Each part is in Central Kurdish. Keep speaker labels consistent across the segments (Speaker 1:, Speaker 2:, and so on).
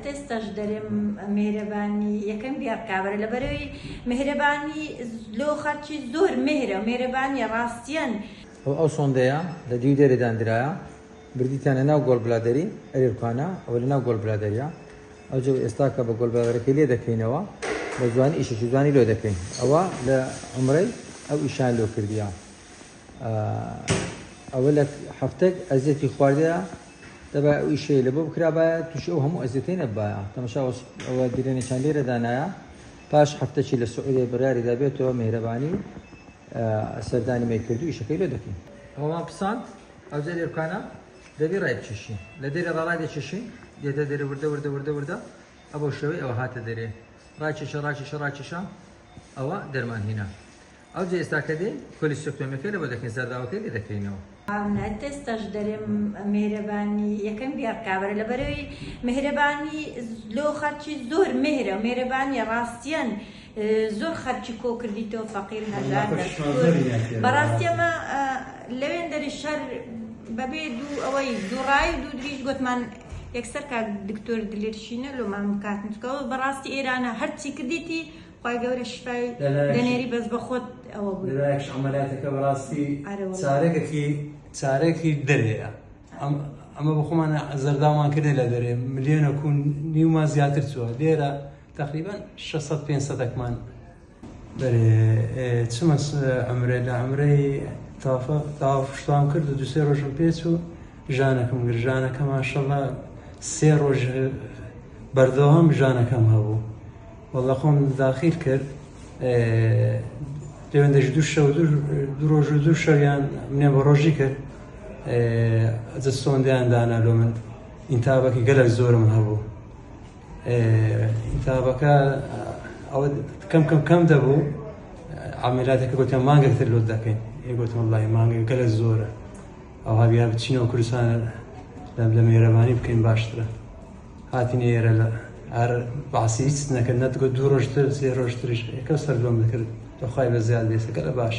Speaker 1: ئێستاش دەرێم مێرەبانی یەکەم بیارکابرە لەبەرەوەی مێرەبانی لۆ خەرچی زۆر مێرە مێرەبانی ڕاستیان
Speaker 2: ئەو سۆندەیە لە دیو دەرێدانرایە بردیتانە ناو گۆڵبلادەری ئەرێبکانە ئەوە لە ناو گۆڵبلادەریە ئەوجە ئێستا کە بە گۆڵبلادەرەکەی لێ دەکەینەوە بە جوانی ئیشەکی جوانی لۆ دەکەین ئەوە لە عومرەی ئەو ئیشان لۆ کردیە ئەوە لە هەفتەک ئەزیەتی خواردەیە دەبا ئەو ئیشەیە لە بۆ بکرابە تووشی ئەو هەموو ئەزیەتەی نەبایە تەماشا ئەوە دیرێنێکیان لێرە دانایە پاش هەفتەی لە سعودی بڕیاری دابێتەوە مێرەبانی سەردانی مەی کردو ئیشەکەی لۆ دەکەین ئەومان پساند ئەو جە لێرکانە دەبی ڕای بچێشین لە دێرە ڕای دەچێشین دێتە دێرە وردە ئەوە شێوەی ئەوە هاتە دەرێ ڕاکێشە ئەوە دەرمان هێنا ئەو جە ئێستا کە دێ کۆلیستۆکتۆمیەکەی لە بۆ دەکەین سەرداوەکەی لێ دەکەینەوە
Speaker 1: ئێستاش دەرێم مێرەبانی یەکەم بیارکابرە لەبەرەوەی مێرەبانی لۆ خەرچی زۆر مێرە مێرەبانی ڕاستیان زۆر خەرچی کۆ کردیتەوە فەقیر هەژار بەڕاستی ئەمە لەوێن دەری شەر بەبێ ئەوەی دووڕای دوو دریش گوتمان یەکسەر کات دکتۆر دلێرشینە لۆمان کاتنکەوە بەڕاستی ئێرانە هەرچی کردیتی خی گەورە شفای دەنێری بەس بە خۆت ئەوە بوو
Speaker 3: لەلایەکش عەمەلیاتەکە بەڕاستی چارەێکی دەرەیە ئەمە بە خۆمان زەردامان کردێ لە دەرێ ملیۆنە کوون نیومان زیاتر چووە لێرە تقریبا 600-500مان بەرێ چمە ئەمرێ لە ئەمرەی تاوافشتوام کرد و دوسێ ڕۆژم پێچ و ژانەکەم گر ژانەکە ماشەڵڵا 3 ڕۆژ بەردەوام ژانەکەم هەبوو وەڵڵا خۆم داخیر کرد لەوێندەش دوو ڕۆژ و دوو شەویان منێ بە ڕۆژی کرد جە سۆندیان دانا لۆ من ئینتابەکەی گەلک زۆرم هەبوو ئینتابەکە ئەوە کەم دەبوو عەمەلیاتەکە گوتیان مانگێکتر لۆ دەکەین گوتم وەڵڵی مانگێک گەلک زۆرە ئەوها بیا بچینەوە کوردستان لە مێرەبانی بکەین باشترە هاتینە ئێرە لە هەر باسی هیچ نەکرد نەتگۆ 2 ڕۆژتر 3 ڕۆژتریش یەکە سەردۆم دەکرد دەخوای بە زیاد بێسەکە لە باش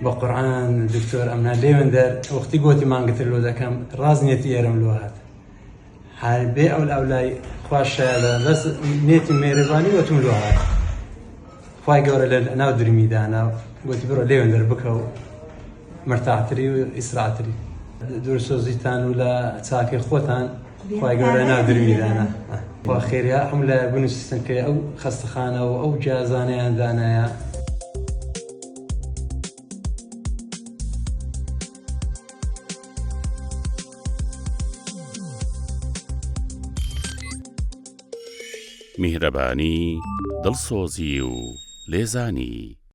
Speaker 3: بە قورعان دکتۆر ئەمنا لێوێندەر وەختی گوتی مانگتر لۆ دەکەم ڕاز نیەتی ئێرەم لۆ هات هەر بێ ئەو ئەولای خواشایە بەس نێتی مێرەبانی وەتم لۆ هات خوای گەورە لە ناو درمیدانا گوتی بڕۆ لێوێندەر بکە و مرتاحتری و ئیسراتری دوورسۆزیتان و لە چاکەی خۆتان خوای گەورە ناو درمیدانا خوا خێریا ئەم لە بنووسیستنکەی ئەو خەستەخانە و ئەو جیازانەیان دانایە
Speaker 4: میهرەبانی دڵسۆزی و لێزانی